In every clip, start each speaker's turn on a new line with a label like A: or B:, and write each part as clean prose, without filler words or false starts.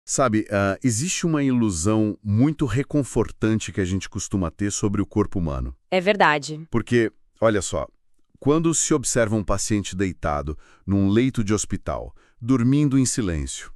A: Sabe, existe uma ilusão muito reconfortante que a gente costuma ter sobre o corpo humano.
B: É verdade.
A: Porque, olha só, quando se observa um paciente deitado num leito de hospital, dormindo em silêncio,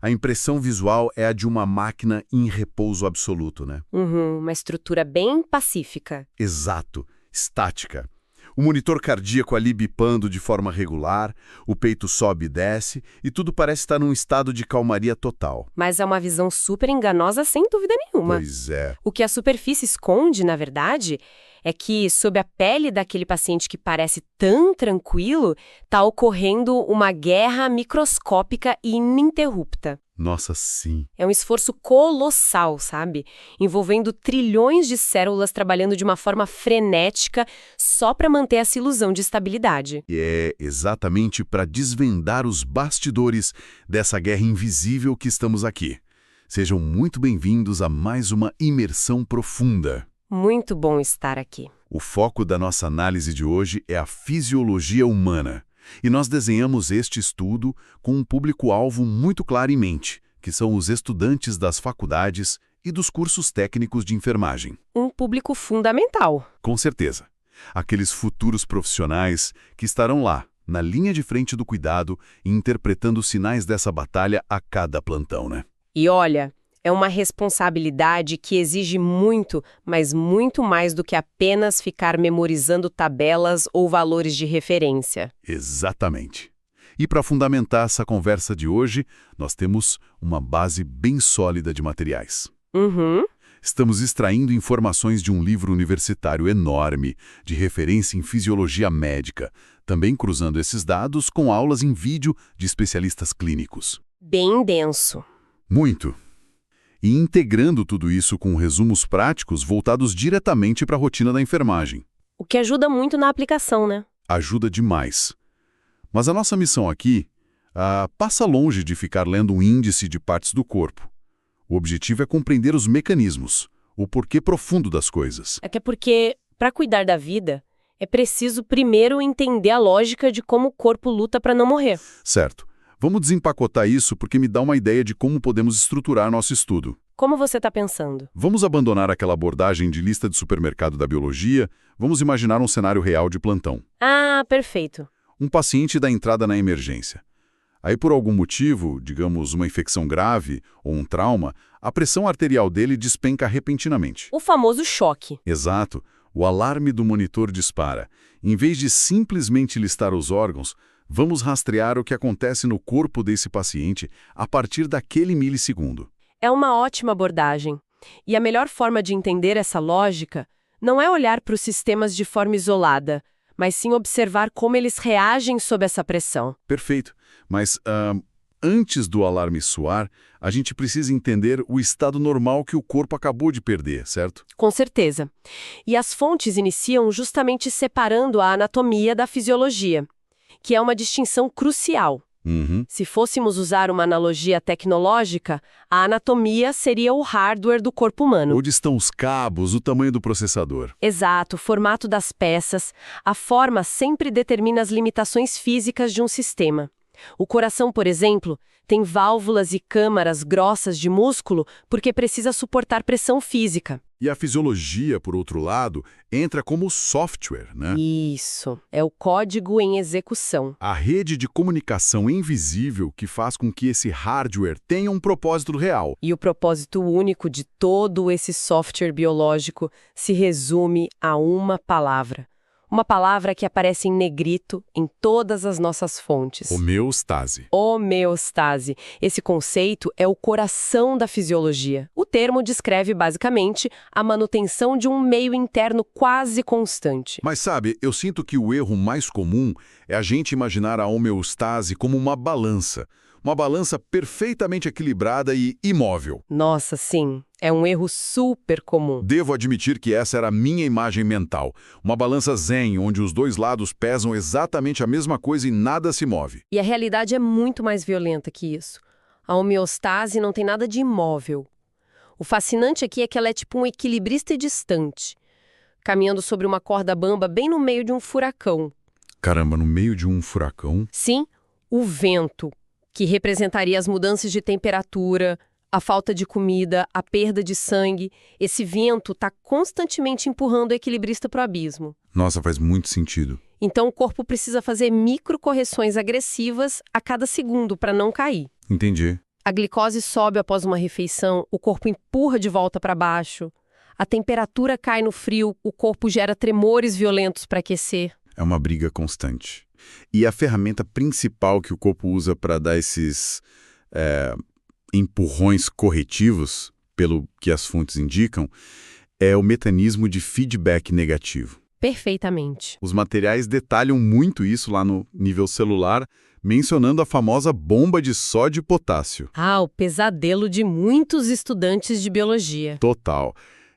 A: a impressão visual é a de uma máquina em repouso absoluto, né?
B: Uhum, uma estrutura bem pacífica.
A: Exato, estática. O monitor cardíaco ali bipando de forma regular, o peito sobe e desce, e tudo parece estar num estado de calmaria total.
B: Mas é uma visão super enganosa, sem dúvida nenhuma.
A: Pois é.
B: O que a superfície esconde, na verdade, é que, sob a pele daquele paciente que parece tão tranquilo, está ocorrendo uma guerra microscópica e ininterrupta.
A: Nossa, sim.
B: É um esforço colossal, sabe? Envolvendo trilhões de células trabalhando de uma forma frenética só para manter essa ilusão de estabilidade.
A: E é exatamente para desvendar os bastidores dessa guerra invisível que estamos aqui. Sejam muito bem-vindos a mais uma imersão profunda.
B: Muito bom estar aqui.
A: O foco da nossa análise de hoje é a fisiologia humana. E nós desenhamos este estudo com um público-alvo muito claro em mente, que são os estudantes das faculdades e dos cursos técnicos de enfermagem.
B: Um público fundamental.
A: Com certeza. Aqueles futuros profissionais que estarão lá, na linha de frente do cuidado e interpretando os sinais dessa batalha a cada plantão, né?
B: E olha, é uma responsabilidade que exige muito, mas muito mais do que apenas ficar memorizando tabelas ou valores de referência.
A: Exatamente. E para fundamentar essa conversa de hoje, nós temos uma base bem sólida de materiais.
B: Uhum.
A: Estamos extraindo informações de um livro universitário enorme, de referência em fisiologia médica, também cruzando esses dados com aulas em vídeo de especialistas clínicos.
B: Bem denso.
A: Muito. E integrando tudo isso com resumos práticos voltados diretamente para a rotina da enfermagem.
B: O que ajuda muito na aplicação, né?
A: Ajuda demais. Mas a nossa missão aqui passa longe de ficar lendo um índice de partes do corpo. O objetivo é compreender os mecanismos, o porquê profundo das coisas.
B: É que é porque, para cuidar da vida, é preciso primeiro entender a lógica de como o corpo luta para não morrer.
A: Certo. Vamos desempacotar isso porque me dá uma ideia de como podemos estruturar nosso estudo.
B: Como você está pensando?
A: Vamos abandonar aquela abordagem de lista de supermercado da biologia, vamos imaginar um cenário real de plantão.
B: Ah, perfeito.
A: Um paciente dá entrada na emergência. Aí, por algum motivo, digamos uma infecção grave ou um trauma, a pressão arterial dele despenca repentinamente.
B: O famoso choque.
A: Exato. O alarme do monitor dispara. Em vez de simplesmente listar os órgãos, vamos rastrear o que acontece no corpo desse paciente a partir daquele milissegundo.
B: É uma ótima abordagem. E a melhor forma de entender essa lógica não é olhar para os sistemas de forma isolada, mas sim observar como eles reagem sob essa pressão.
A: Perfeito. Mas antes do alarme soar, a gente precisa entender o estado normal que o corpo acabou de perder, certo?
B: Com certeza. E as fontes iniciam justamente separando a anatomia da fisiologia, que é uma distinção crucial.
A: Uhum.
B: Se fôssemos usar uma analogia tecnológica, a anatomia seria o hardware do corpo humano.
A: Onde estão os cabos, o tamanho do processador?
B: Exato, o formato das peças, a forma sempre determina as limitações físicas de um sistema. O coração, por exemplo, tem válvulas e câmaras grossas de músculo porque precisa suportar pressão física.
A: E a fisiologia, por outro lado, entra como software, né?
B: Isso, é o código em execução.
A: A rede de comunicação invisível que faz com que esse hardware tenha um propósito real.
B: E o propósito único de todo esse software biológico se resume a uma palavra. Uma palavra que aparece em negrito em todas as nossas fontes.
A: Homeostase.
B: Homeostase. Esse conceito é o coração da fisiologia. O termo descreve, basicamente, a manutenção de um meio interno quase constante.
A: Mas sabe, eu sinto que o erro mais comum é a gente imaginar a homeostase como uma balança. Uma balança perfeitamente equilibrada e imóvel.
B: Nossa, sim. É um erro super comum.
A: Devo admitir que essa era a minha imagem mental. Uma balança zen, onde os dois lados pesam exatamente a mesma coisa e nada se move.
B: E a realidade é muito mais violenta que isso. A homeostase não tem nada de imóvel. O fascinante aqui é que ela é tipo um equilibrista distante, caminhando sobre uma corda bamba bem no meio de um furacão.
A: Caramba, no meio de um furacão?
B: Sim, o vento, que representaria as mudanças de temperatura, a falta de comida, a perda de sangue. Esse vento está constantemente empurrando o equilibrista para o abismo.
A: Nossa, faz muito sentido.
B: Então o corpo precisa fazer microcorreções agressivas a cada segundo para não cair.
A: Entendi.
B: A glicose sobe após uma refeição, o corpo empurra de volta para baixo. A temperatura cai no frio, o corpo gera tremores violentos para aquecer.
A: É uma briga constante. E a ferramenta principal que o corpo usa para dar esses empurrões corretivos, pelo que as fontes indicam, é o mecanismo de feedback negativo.
B: Perfeitamente.
A: Os materiais detalham muito isso lá no nível celular, mencionando a famosa bomba de sódio e potássio.
B: Ah, o pesadelo de muitos estudantes de biologia.
A: Total.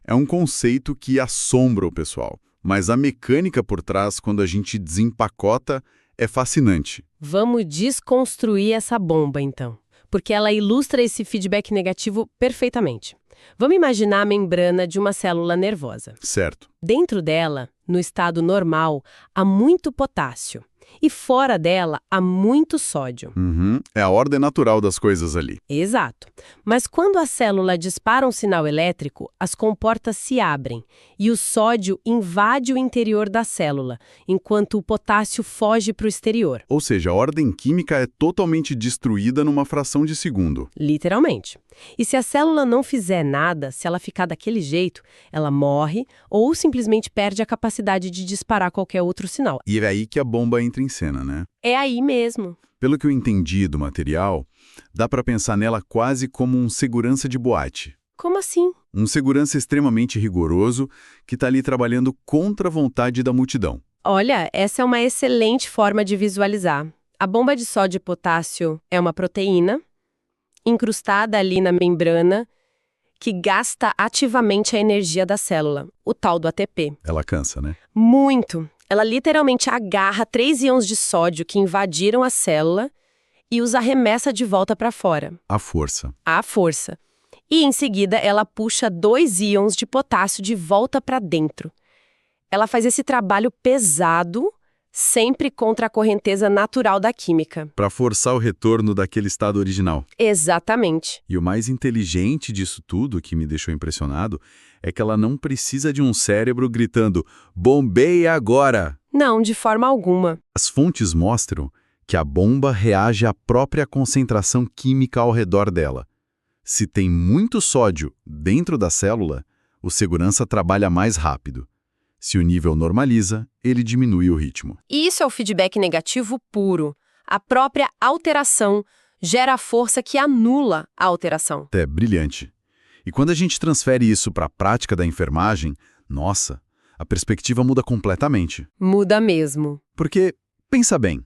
A: É um conceito que assombra o pessoal, mas a mecânica por trás, quando a gente desempacota, é fascinante.
B: Vamos desconstruir essa bomba, então, porque ela ilustra esse feedback negativo perfeitamente. Vamos imaginar a membrana de uma célula nervosa.
A: Certo.
B: Dentro dela, no estado normal, há muito potássio. E fora dela, há muito sódio.
A: É a ordem natural das coisas ali.
B: Exato. Mas quando a célula dispara um sinal elétrico, as comportas se abrem e o sódio invade o interior da célula, enquanto o potássio foge para o exterior.
A: Ou seja, a ordem química é totalmente destruída numa fração de segundo.
B: Literalmente. E se a célula não fizer nada, se ela ficar daquele jeito, ela morre ou simplesmente perde a capacidade de disparar qualquer outro sinal.
A: E é aí que a bomba entra em cena, né?
B: É aí mesmo.
A: Pelo que eu entendi do material, dá para pensar nela quase como um segurança de boate.
B: Como assim?
A: Um segurança extremamente rigoroso que está ali trabalhando contra a vontade da multidão.
B: Olha, essa é uma excelente forma de visualizar. A bomba de sódio e potássio é uma proteína incrustada ali na membrana que gasta ativamente a energia da célula, o tal do ATP.
A: Ela cansa, né?
B: Muito. Ela literalmente agarra 3 íons de sódio que invadiram a célula e os arremessa de volta para fora.
A: A força.
B: À força. E, em seguida, ela puxa 2 íons de potássio de volta para dentro. Ela faz esse trabalho pesado, sempre contra a correnteza natural da química.
A: Para forçar o retorno daquele estado original.
B: Exatamente.
A: E o mais inteligente disso tudo, que me deixou impressionado, é que ela não precisa de um cérebro gritando "bombeia agora!".
B: Não, de forma alguma.
A: As fontes mostram que a bomba reage à própria concentração química ao redor dela. Se tem muito sódio dentro da célula, o segurança trabalha mais rápido. Se o nível normaliza, ele diminui o ritmo.
B: E isso é o feedback negativo puro. A própria alteração gera a força que anula a alteração.
A: É brilhante. E quando a gente transfere isso para a prática da enfermagem, nossa, a perspectiva muda completamente.
B: Muda mesmo.
A: Porque, pensa bem,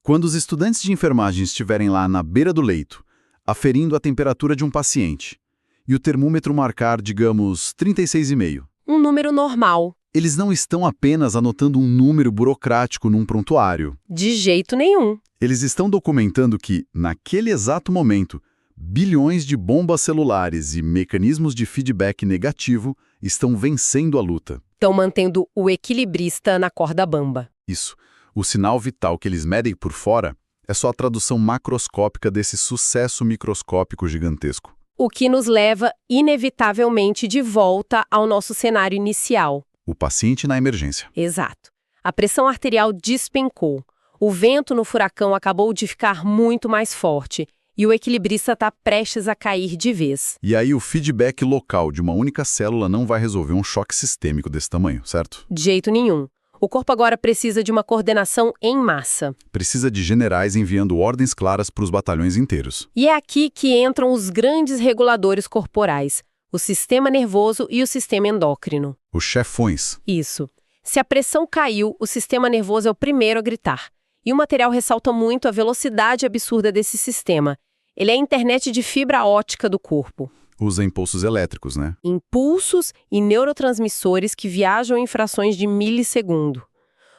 A: quando os estudantes de enfermagem estiverem lá na beira do leito, aferindo a temperatura de um paciente, e o termômetro marcar, digamos, 36,5.
B: Um número normal.
A: Eles não estão apenas anotando um número burocrático num prontuário.
B: De jeito nenhum.
A: Eles estão documentando que, naquele exato momento, bilhões de bombas celulares e mecanismos de feedback negativo estão vencendo a luta.
B: Estão mantendo o equilibrista na corda bamba.
A: Isso. O sinal vital que eles medem por fora é só a tradução macroscópica desse sucesso microscópico gigantesco.
B: O que nos leva, inevitavelmente, de volta ao nosso cenário inicial.
A: O paciente na emergência.
B: Exato. A pressão arterial despencou. O vento no furacão acabou de ficar muito mais forte. E o equilibrista está prestes a cair de vez.
A: E aí o feedback local de uma única célula não vai resolver um choque sistêmico desse tamanho, certo?
B: De jeito nenhum. O corpo agora precisa de uma coordenação em massa.
A: Precisa de generais enviando ordens claras para os batalhões inteiros.
B: E é aqui que entram os grandes reguladores corporais, o sistema nervoso e o sistema endócrino.
A: Os chefões.
B: Isso. Se a pressão caiu, o sistema nervoso é o primeiro a gritar. E o material ressalta muito a velocidade absurda desse sistema. Ele é a internet de fibra ótica do corpo.
A: Usa impulsos elétricos, né?
B: Impulsos e neurotransmissores que viajam em frações de milissegundo.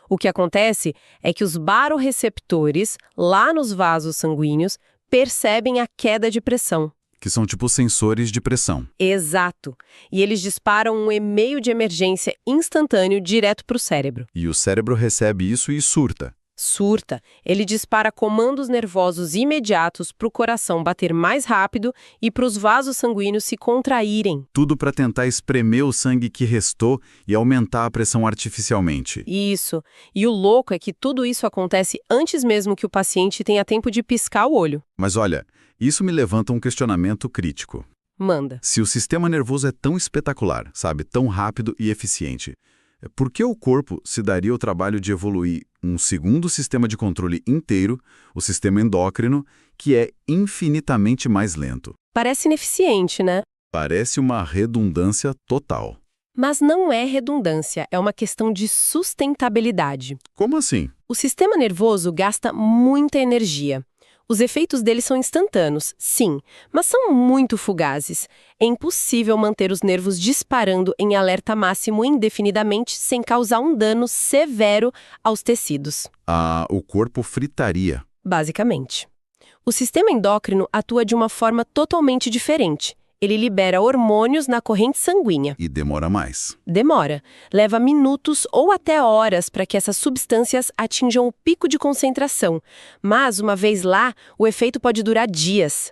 B: O que acontece é que os barorreceptores, lá nos vasos sanguíneos, percebem a queda de pressão.
A: Que são tipo sensores de pressão.
B: Exato. E eles disparam um e-mail de emergência instantâneo direto para o cérebro.
A: E o cérebro recebe isso e surta.
B: Surta. Ele dispara comandos nervosos imediatos para o coração bater mais rápido e para os vasos sanguíneos se contraírem.
A: Tudo para tentar espremer o sangue que restou e aumentar a pressão artificialmente.
B: Isso. E o louco é que tudo isso acontece antes mesmo que o paciente tenha tempo de piscar o olho.
A: Mas olha, isso me levanta um questionamento crítico.
B: Manda.
A: Se o sistema nervoso é tão espetacular, sabe, tão rápido e eficiente, por que o corpo se daria o trabalho de evoluir um segundo sistema de controle inteiro, o sistema endócrino, que é infinitamente mais lento?
B: Parece ineficiente, né?
A: Parece uma redundância total.
B: Mas não é redundância, é uma questão de sustentabilidade.
A: Como assim?
B: O sistema nervoso gasta muita energia. Os efeitos dele são instantâneos, sim, mas são muito fugazes. É impossível manter os nervos disparando em alerta máximo indefinidamente sem causar um dano severo aos tecidos.
A: O corpo fritaria.
B: Basicamente. O sistema endócrino atua de uma forma totalmente diferente. Ele libera hormônios na corrente sanguínea.
A: E demora mais.
B: Demora. Leva minutos ou até horas para que essas substâncias atinjam o pico de concentração. Mas, uma vez lá, o efeito pode durar dias.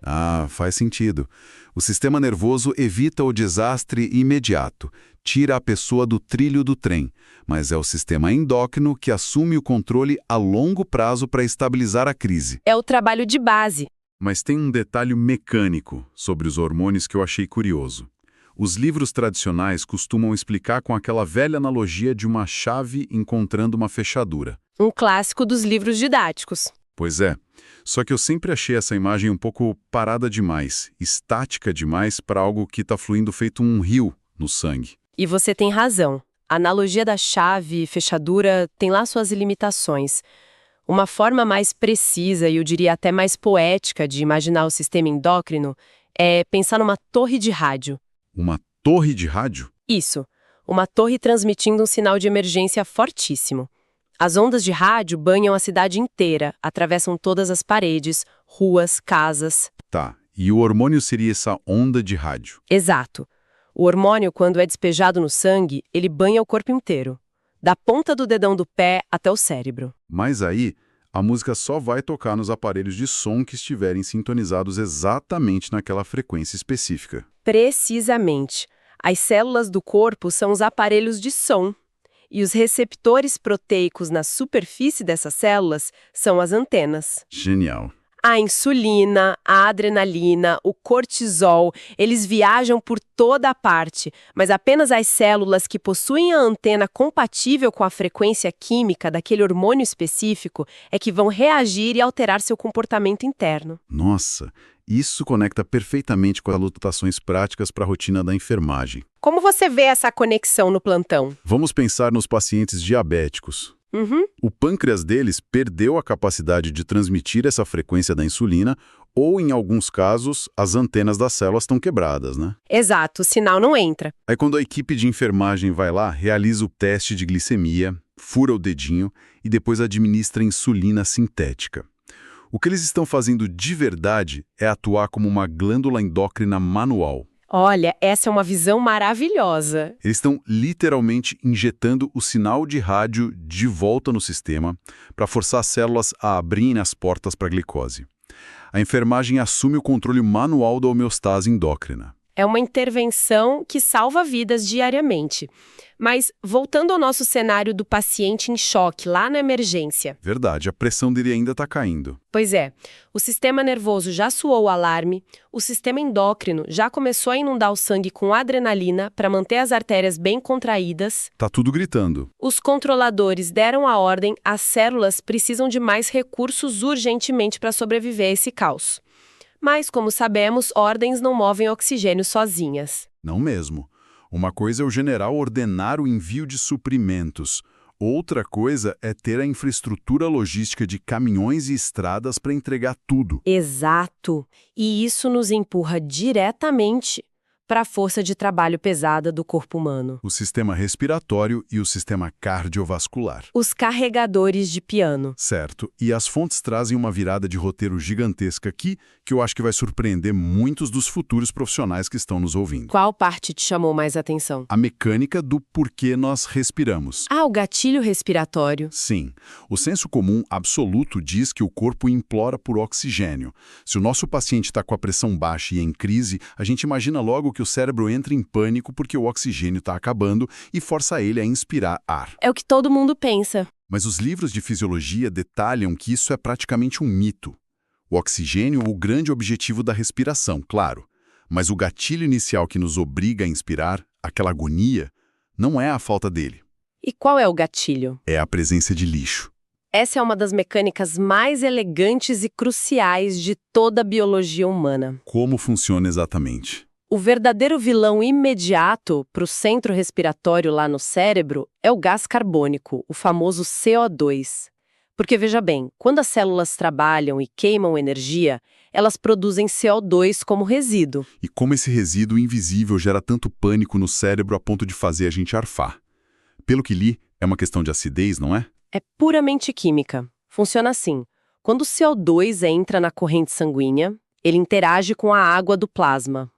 A: Faz sentido. O sistema nervoso evita o desastre imediato, tira a pessoa do trilho do trem, mas é o sistema endócrino que assume o controle a longo prazo para estabilizar a crise.
B: É o trabalho de base.
A: Mas tem um detalhe mecânico sobre os hormônios que eu achei curioso. Os livros tradicionais costumam explicar com aquela velha analogia de uma chave encontrando uma fechadura.
B: Um clássico dos livros didáticos.
A: Pois é, só que eu sempre achei essa imagem um pouco parada demais, estática demais para algo que está fluindo feito um rio no sangue.
B: E você tem razão. A analogia da chave e fechadura tem lá suas limitações. Uma forma mais precisa e eu diria até mais poética de imaginar o sistema endócrino é pensar numa torre de rádio.
A: Uma torre de rádio?
B: Isso, uma torre transmitindo um sinal de emergência fortíssimo. As ondas de rádio banham a cidade inteira, atravessam todas as paredes, ruas, casas.
A: Tá, e o hormônio seria essa onda de rádio?
B: Exato. O hormônio, quando é despejado no sangue, ele banha o corpo inteiro. Da ponta do dedão do pé até o cérebro.
A: Mas aí, a música só vai tocar nos aparelhos de som que estiverem sintonizados exatamente naquela frequência específica.
B: Precisamente. As células do corpo são os aparelhos de som. E os receptores proteicos na superfície dessas células são as antenas.
A: Genial.
B: A insulina, a adrenalina, o cortisol, eles viajam por toda a parte, mas apenas as células que possuem a antena compatível com a frequência química daquele hormônio específico é que vão reagir e alterar seu comportamento interno.
A: Nossa, isso conecta perfeitamente com as anotações práticas para a rotina da enfermagem.
B: Como você vê essa conexão no plantão?
A: Vamos pensar nos pacientes diabéticos. O pâncreas deles perdeu a capacidade de transmitir essa frequência da insulina ou, em alguns casos, as antenas das células estão quebradas, né?
B: Exato, o sinal não entra.
A: Aí quando a equipe de enfermagem vai lá, realiza o teste de glicemia, fura o dedinho e depois administra insulina sintética. O que eles estão fazendo de verdade é atuar como uma glândula endócrina manual.
B: Olha, essa é uma visão maravilhosa.
A: Eles estão literalmente injetando o sinal de rádio de volta no sistema para forçar as células a abrirem as portas para a glicose. A enfermagem assume o controle manual da homeostase endócrina.
B: É uma intervenção que salva vidas diariamente. Mas, voltando ao nosso cenário do paciente em choque, lá na emergência.
A: Verdade, a pressão dele ainda está caindo.
B: Pois é, o sistema nervoso já soou o alarme, o sistema endócrino já começou a inundar o sangue com adrenalina para manter as artérias bem contraídas.
A: Tá tudo gritando.
B: Os controladores deram a ordem, as células precisam de mais recursos urgentemente para sobreviver a esse caos. Mas, como sabemos, ordens não movem oxigênio sozinhas.
A: Não mesmo. Uma coisa é o general ordenar o envio de suprimentos. Outra coisa é ter a infraestrutura logística de caminhões e estradas para entregar tudo.
B: Exato. E isso nos empurra diretamente para a força de trabalho pesada do corpo humano.
A: O sistema respiratório e o sistema cardiovascular.
B: Os carregadores de piano.
A: Certo. E as fontes trazem uma virada de roteiro gigantesca aqui, que eu acho que vai surpreender muitos dos futuros profissionais que estão nos ouvindo.
B: Qual parte te chamou mais atenção?
A: A mecânica do porquê nós respiramos.
B: Ah, o gatilho respiratório.
A: Sim. O senso comum absoluto diz que o corpo implora por oxigênio. Se o nosso paciente está com a pressão baixa e em crise, a gente imagina logo que o cérebro entra em pânico porque o oxigênio está acabando e força ele a inspirar ar.
B: É o que todo mundo pensa.
A: Mas os livros de fisiologia detalham que isso é praticamente um mito. O oxigênio é o grande objetivo da respiração, claro. Mas o gatilho inicial que nos obriga a inspirar, aquela agonia, não é a falta dele.
B: E qual é o gatilho?
A: É a presença de lixo.
B: Essa é uma das mecânicas mais elegantes e cruciais de toda a biologia humana.
A: Como funciona exatamente?
B: O verdadeiro vilão imediato para o centro respiratório lá no cérebro é o gás carbônico, o famoso CO2. Porque, veja bem, quando as células trabalham e queimam energia, elas produzem CO2 como resíduo.
A: E como esse resíduo invisível gera tanto pânico no cérebro a ponto de fazer a gente arfar? Pelo que li, é uma questão de acidez, não é?
B: É puramente química. Funciona assim. Quando o CO2 entra na corrente sanguínea, ele interage com a água do plasma.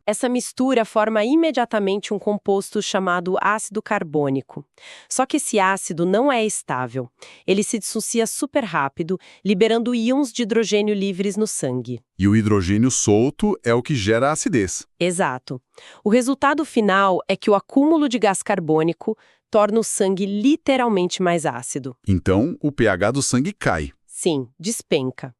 B: Essa mistura forma imediatamente um composto chamado ácido carbônico. Só que esse ácido não é estável. Ele se dissocia super rápido, liberando íons de hidrogênio livres no sangue.
A: E o hidrogênio solto é o que gera a acidez.
B: Exato. O resultado final é que o acúmulo de gás carbônico torna o sangue literalmente mais ácido.
A: Então, o pH do sangue cai.
B: Sim, despenca.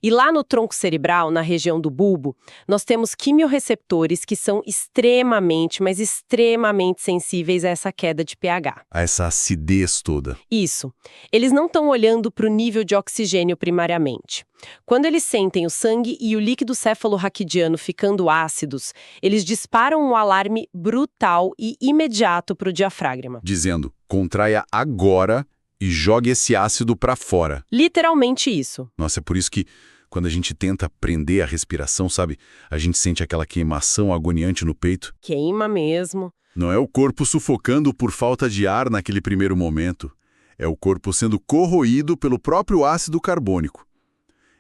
B: E lá no tronco cerebral, na região do bulbo, nós temos quimiorreceptores que são extremamente, mas extremamente sensíveis a essa queda de pH.
A: A essa acidez toda.
B: Isso. Eles não estão olhando para o nível de oxigênio primariamente. Quando eles sentem o sangue e o líquido cefalorraquidiano ficando ácidos, eles disparam um alarme brutal e imediato para o diafragma.
A: Dizendo, contraia agora e jogue esse ácido para fora.
B: Literalmente isso.
A: Nossa, é por isso que quando a gente tenta prender a respiração, sabe? A gente sente aquela queimação agoniante no peito.
B: Queima mesmo.
A: Não é o corpo sufocando por falta de ar naquele primeiro momento. É o corpo sendo corroído pelo próprio ácido carbônico.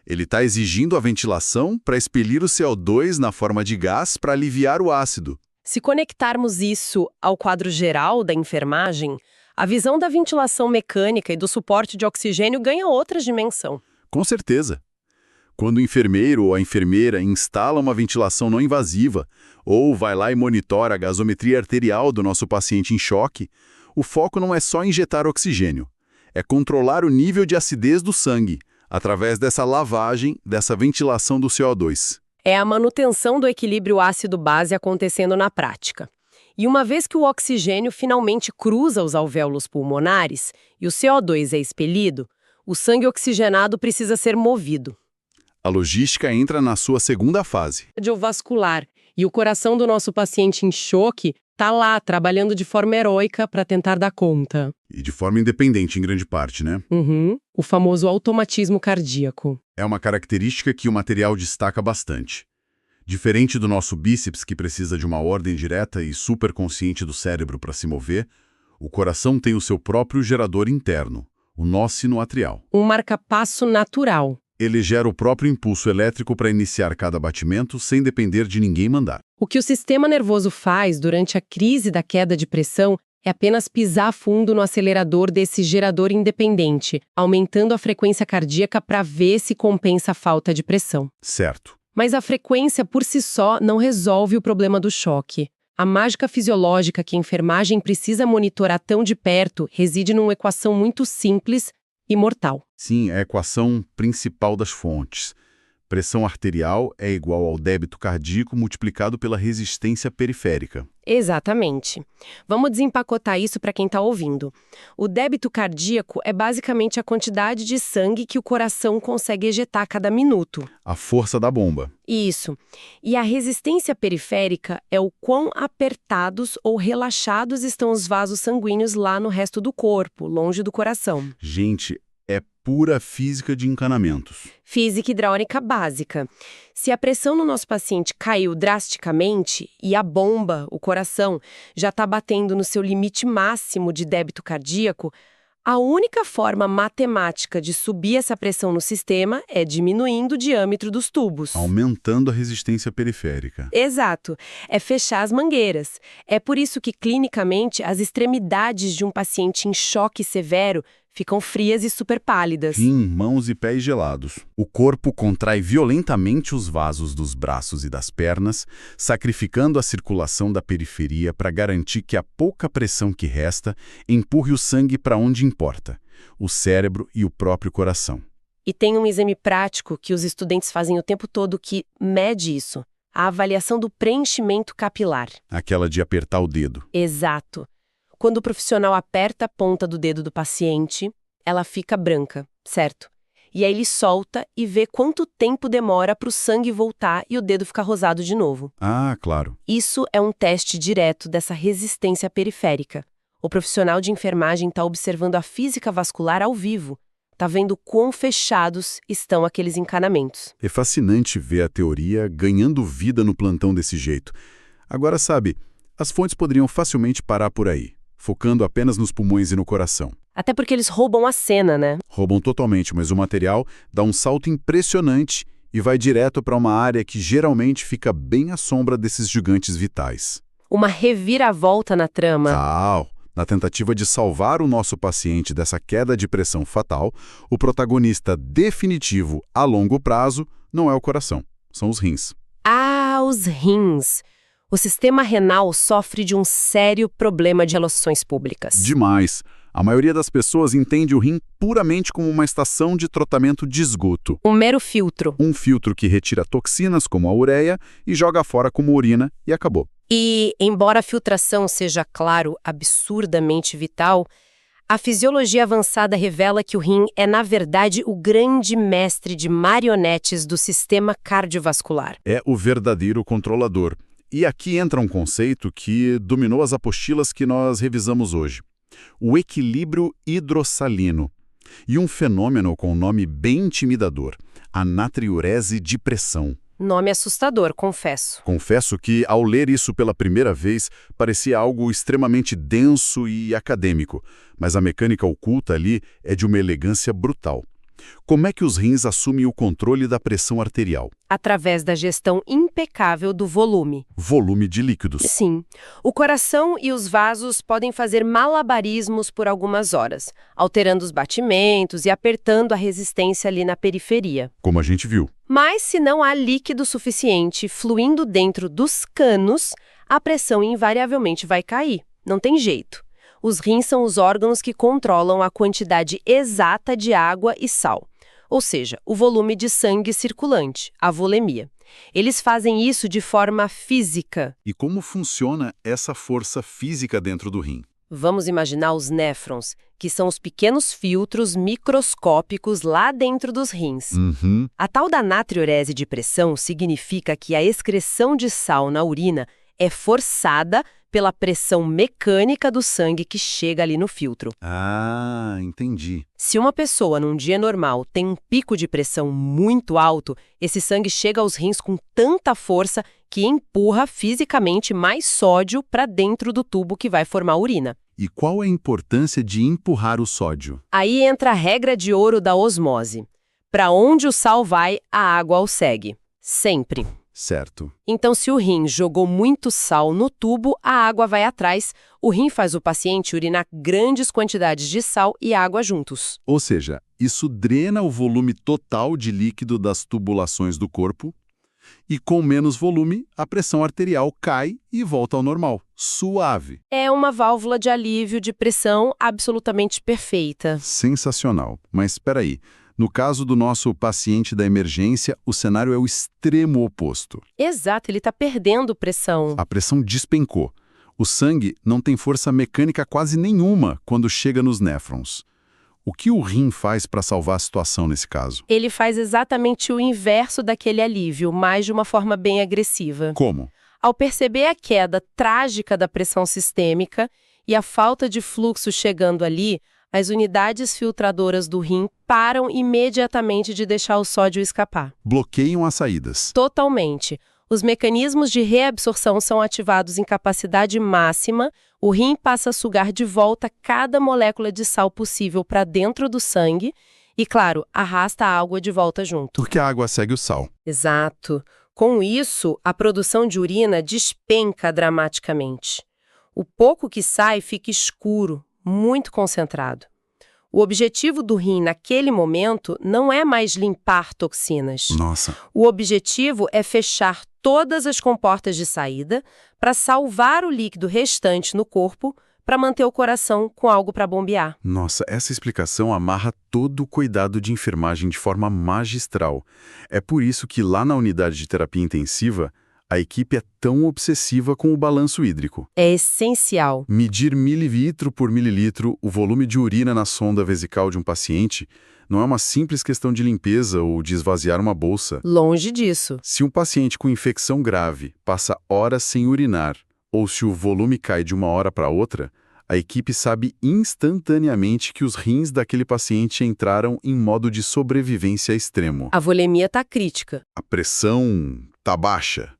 A: Ele está exigindo a ventilação para expelir o CO2 na forma de gás para aliviar o ácido.
B: Se conectarmos isso ao quadro geral da enfermagem, a visão da ventilação mecânica e do suporte de oxigênio ganha outra dimensão.
A: Com certeza. Quando o enfermeiro ou a enfermeira instala uma ventilação não invasiva ou vai lá e monitora a gasometria arterial do nosso paciente em choque, o foco não é só injetar oxigênio, é controlar o nível de acidez do sangue, através dessa lavagem, dessa ventilação do CO2.
B: É a manutenção do equilíbrio ácido-base acontecendo na prática. E uma vez que o oxigênio finalmente cruza os alvéolos pulmonares e o CO2 é expelido, o sangue oxigenado precisa ser movido.
A: A logística entra na sua segunda fase.
B: Cardiovascular. E o coração do nosso paciente em choque está lá, trabalhando de forma heróica para tentar dar conta.
A: E de forma independente, em grande parte, né?
B: O famoso automatismo cardíaco.
A: É uma característica que o material destaca bastante. Diferente do nosso bíceps, que precisa de uma ordem direta e superconsciente do cérebro para se mover, o coração tem o seu próprio gerador interno, o nó sinoatrial.
B: Um marca-passo natural.
A: Ele gera o próprio impulso elétrico para iniciar cada batimento sem depender de ninguém mandar.
B: O que o sistema nervoso faz durante a crise da queda de pressão é apenas pisar fundo no acelerador desse gerador independente, aumentando a frequência cardíaca para ver se compensa a falta de pressão.
A: Certo.
B: Mas a frequência por si só não resolve o problema do choque. A mágica fisiológica que a enfermagem precisa monitorar tão de perto reside numa equação muito simples e mortal.
A: Sim, é a equação principal das fontes. Pressão arterial é igual ao débito cardíaco multiplicado pela resistência periférica.
B: Exatamente. Vamos desempacotar isso para quem está ouvindo. O débito cardíaco é basicamente a quantidade de sangue que o coração consegue ejetar a cada minuto.
A: A força da bomba.
B: Isso. E a resistência periférica é o quão apertados ou relaxados estão os vasos sanguíneos lá no resto do corpo, longe do coração.
A: Gente, É pura física de encanamentos.
B: Física hidráulica básica. Se a pressão no nosso paciente caiu drasticamente e a bomba, o coração, já está batendo no seu limite máximo de débito cardíaco, a única forma matemática de subir essa pressão no sistema é diminuindo o diâmetro dos tubos.
A: Aumentando a resistência periférica.
B: Exato. É fechar as mangueiras. É por isso que, clinicamente, as extremidades de um paciente em choque severo ficam frias e super pálidas.
A: Rim, mãos e pés gelados. O corpo contrai violentamente os vasos dos braços e das pernas, sacrificando a circulação da periferia para garantir que a pouca pressão que resta empurre o sangue para onde importa, o cérebro e o próprio coração.
B: E tem um exame prático que os estudantes fazem o tempo todo que mede isso. A avaliação do preenchimento capilar.
A: Aquela de apertar o dedo.
B: Exato. Quando o profissional aperta a ponta do dedo do paciente, ela fica branca, certo? E aí ele solta e vê quanto tempo demora para o sangue voltar e o dedo ficar rosado de novo.
A: Ah, claro.
B: Isso é um teste direto dessa resistência periférica. O profissional de enfermagem está observando a física vascular ao vivo. Está vendo quão fechados estão aqueles encanamentos.
A: É fascinante ver a teoria ganhando vida no plantão desse jeito. Agora, sabe, as fontes poderiam facilmente parar por aí, focando apenas nos pulmões e no coração.
B: Até porque eles roubam a cena, né?
A: Roubam totalmente, mas o material dá um salto impressionante e vai direto para uma área que geralmente fica bem à sombra desses gigantes vitais.
B: Uma reviravolta na trama.
A: Tal. Na tentativa de salvar o nosso paciente dessa queda de pressão fatal, o protagonista definitivo a longo prazo não é o coração, são os rins.
B: Ah, os rins. O sistema renal sofre de um sério problema de relações públicas.
A: Demais. A maioria das pessoas entende o rim puramente como uma estação de tratamento de esgoto.
B: Um mero filtro.
A: Um filtro que retira toxinas como a ureia e joga fora como urina e acabou.
B: E, embora a filtração seja, claro, absurdamente vital, a fisiologia avançada revela que o rim é, na verdade, o grande mestre de marionetes do sistema cardiovascular.
A: É o verdadeiro controlador. E aqui entra um conceito que dominou as apostilas que nós revisamos hoje. O equilíbrio hidrossalino. E um fenômeno com um nome bem intimidador, a natriurese de pressão.
B: Nome assustador, confesso.
A: Confesso que, ao ler isso pela primeira vez, parecia algo extremamente denso e acadêmico, mas a mecânica oculta ali é de uma elegância brutal. Como é que os rins assumem o controle da pressão arterial?
B: Através da gestão impecável do volume.
A: Volume de líquidos.
B: Sim. O coração e os vasos podem fazer malabarismos por algumas horas, alterando os batimentos e apertando a resistência ali na periferia.
A: Como a gente viu.
B: Mas se não há líquido suficiente fluindo dentro dos canos, a pressão invariavelmente vai cair. Não tem jeito. Os rins são os órgãos que controlam a quantidade exata de água e sal, ou seja, o volume de sangue circulante, a volemia. Eles fazem isso de forma física.
A: E como funciona essa força física dentro do rim?
B: Vamos imaginar os néfrons, que são os pequenos filtros microscópicos lá dentro dos rins. A tal da natriurese de pressão significa que a excreção de sal na urina é forçada pela pressão mecânica do sangue que chega ali no filtro.
A: Ah, entendi.
B: Se uma pessoa num dia normal tem um pico de pressão muito alto, esse sangue chega aos rins com tanta força que empurra fisicamente mais sódio para dentro do tubo que vai formar a urina.
A: E qual é a importância de empurrar o sódio?
B: Aí entra a regra de ouro da osmose. Para onde o sal vai, a água o segue. Sempre.
A: Certo.
B: Então, se o rim jogou muito sal no tubo, a água vai atrás. O rim faz o paciente urinar grandes quantidades de sal e água juntos.
A: Ou seja, isso drena o volume total de líquido das tubulações do corpo e, com menos volume, a pressão arterial cai e volta ao normal. Suave.
B: É uma válvula de alívio de pressão absolutamente perfeita.
A: Sensacional. Mas espera aí. No caso do nosso paciente da emergência, o cenário é o extremo oposto.
B: Exato, ele está perdendo pressão.
A: A pressão despencou. O sangue não tem força mecânica quase nenhuma quando chega nos néfrons. O que o rim faz para salvar a situação nesse caso?
B: Ele faz exatamente o inverso daquele alívio, mas de uma forma bem agressiva.
A: Como?
B: Ao perceber a queda trágica da pressão sistêmica e a falta de fluxo chegando ali, as unidades filtradoras do rim param imediatamente de deixar o sódio escapar.
A: Bloqueiam as saídas.
B: Totalmente. Os mecanismos de reabsorção são ativados em capacidade máxima, o rim passa a sugar de volta cada molécula de sal possível para dentro do sangue e, claro, arrasta a água de volta junto.
A: Porque a água segue o sal.
B: Exato. Com isso, a produção de urina despenca dramaticamente. O pouco que sai fica escuro, muito concentrado. O objetivo do rim naquele momento não é mais limpar toxinas.
A: Nossa.
B: O objetivo é fechar todas as comportas de saída para salvar o líquido restante no corpo para manter o coração com algo para bombear.
A: Nossa, essa explicação amarra todo o cuidado de enfermagem de forma magistral. É por isso que lá na unidade de terapia intensiva, a equipe é tão obsessiva com o balanço hídrico.
B: É essencial.
A: Medir mililitro por mililitro o volume de urina na sonda vesical de um paciente não é uma simples questão de limpeza ou de esvaziar uma bolsa.
B: Longe disso.
A: Se um paciente com infecção grave passa horas sem urinar, ou se o volume cai de uma hora para outra, a equipe sabe instantaneamente que os rins daquele paciente entraram em modo de sobrevivência extremo.
B: A volemia está crítica.
A: A pressão está baixa.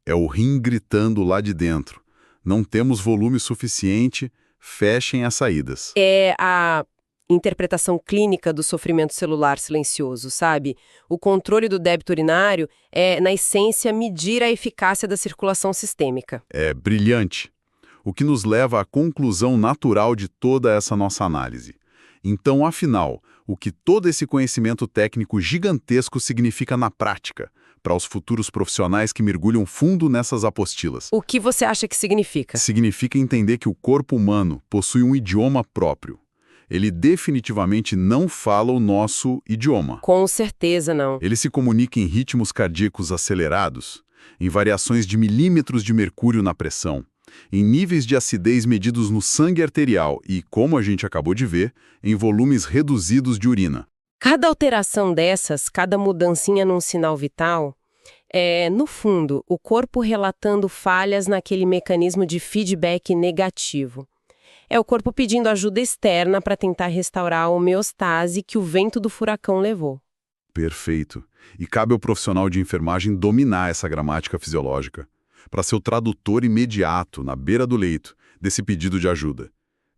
A: É o rim gritando lá de dentro. Não temos volume suficiente, fechem as saídas.
B: É a interpretação clínica do sofrimento celular silencioso, sabe? O controle do débito urinário é, na essência, medir a eficácia da circulação sistêmica.
A: É brilhante. O que nos leva à conclusão natural de toda essa nossa análise. Então, afinal, o que todo esse conhecimento técnico gigantesco significa na prática, para os futuros profissionais que mergulham fundo nessas apostilas?
B: O que você acha que significa?
A: Significa entender que o corpo humano possui um idioma próprio. Ele definitivamente não fala o nosso idioma.
B: Com certeza não.
A: Ele se comunica em ritmos cardíacos acelerados, em variações de milímetros de mercúrio na pressão, em níveis de acidez medidos no sangue arterial e, como a gente acabou de ver, em volumes reduzidos de urina.
B: Cada alteração dessas, cada mudancinha num sinal vital, é, no fundo, o corpo relatando falhas naquele mecanismo de feedback negativo. É o corpo pedindo ajuda externa para tentar restaurar a homeostase que o vento do furacão levou.
A: Perfeito. E cabe ao profissional de enfermagem dominar essa gramática fisiológica, para ser o tradutor imediato, na beira do leito, desse pedido de ajuda.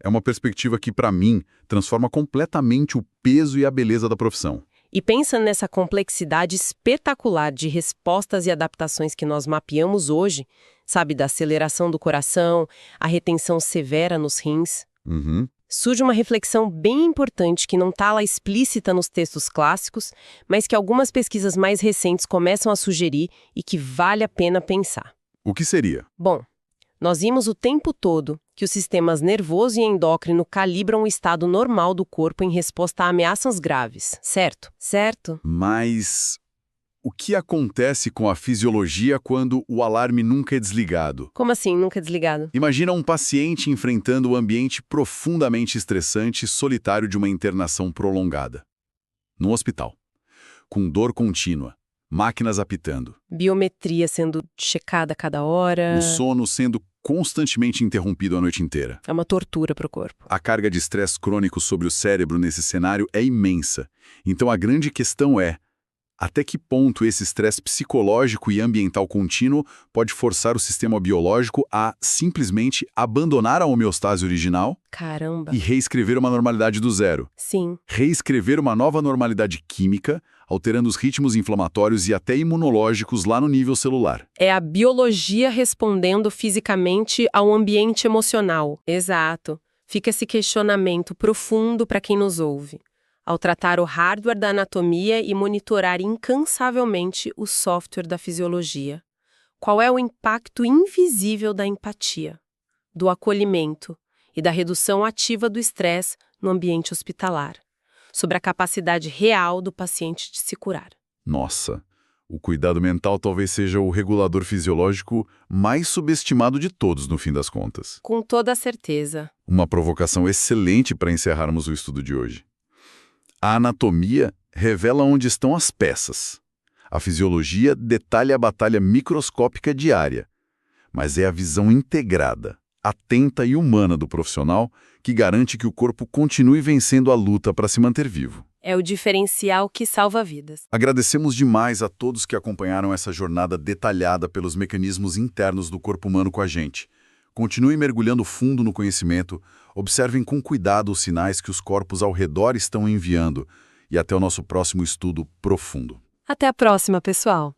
A: É uma perspectiva que, para mim, transforma completamente o peso e a beleza da profissão.
B: E pensa nessa complexidade espetacular de respostas e adaptações que nós mapeamos hoje, sabe, da aceleração do coração, a retenção severa nos rins. Surge uma reflexão bem importante que não está lá explícita nos textos clássicos, mas que algumas pesquisas mais recentes começam a sugerir e que vale a pena pensar.
A: O que seria?
B: Bom, nós vimos o tempo todo que os sistemas nervoso e endócrino calibram o estado normal do corpo em resposta a ameaças graves, certo? Certo?
A: Mas o que acontece com a fisiologia quando o alarme nunca é desligado?
B: Como assim, nunca desligado?
A: Imagina um paciente enfrentando o ambiente profundamente estressante e solitário de uma internação prolongada. No hospital, com dor contínua, máquinas apitando.
B: Biometria sendo checada a cada hora.
A: O sono sendo constantemente interrompido a noite inteira.
B: É uma tortura para o corpo.
A: A carga de estresse crônico sobre o cérebro nesse cenário é imensa. Então a grande questão é: até que ponto esse estresse psicológico e ambiental contínuo pode forçar o sistema biológico a simplesmente abandonar a homeostase original
B: Caramba.
A: e reescrever uma normalidade do zero?
B: Sim.
A: Reescrever uma nova normalidade química, alterando os ritmos inflamatórios e até imunológicos lá no nível celular.
B: É a biologia respondendo fisicamente ao ambiente emocional. Exato. Fica esse questionamento profundo para quem nos ouve. Ao tratar o hardware da anatomia e monitorar incansavelmente o software da fisiologia. Qual é o impacto invisível da empatia, do acolhimento e da redução ativa do estresse no ambiente hospitalar, sobre a capacidade real do paciente de se curar?
A: Nossa, o cuidado mental talvez seja o regulador fisiológico mais subestimado de todos, no fim das contas.
B: Com toda certeza.
A: Uma provocação excelente para encerrarmos o estudo de hoje. A anatomia revela onde estão as peças. A fisiologia detalha a batalha microscópica diária. Mas é a visão integrada, atenta e humana do profissional que garante que o corpo continue vencendo a luta para se manter vivo.
B: É o diferencial que salva vidas.
A: Agradecemos demais a todos que acompanharam essa jornada detalhada pelos mecanismos internos do corpo humano com a gente. Continuem mergulhando fundo no conhecimento, observem com cuidado os sinais que os corpos ao redor estão enviando e até o nosso próximo estudo profundo.
B: Até a próxima, pessoal!